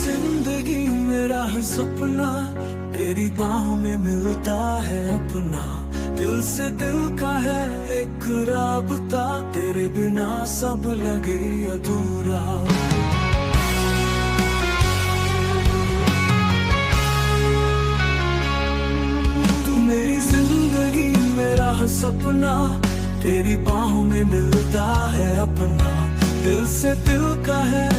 जिंदगी मेरा है सपना, तेरी बाहों में मिलता है अपना। दिल से दिल का है एक राबता, तेरे बिना सब लगे अधूरा। तू मेरी जिंदगी मेरा है सपना, तेरी बाहों में मिलता है अपना। दिल से दिल का है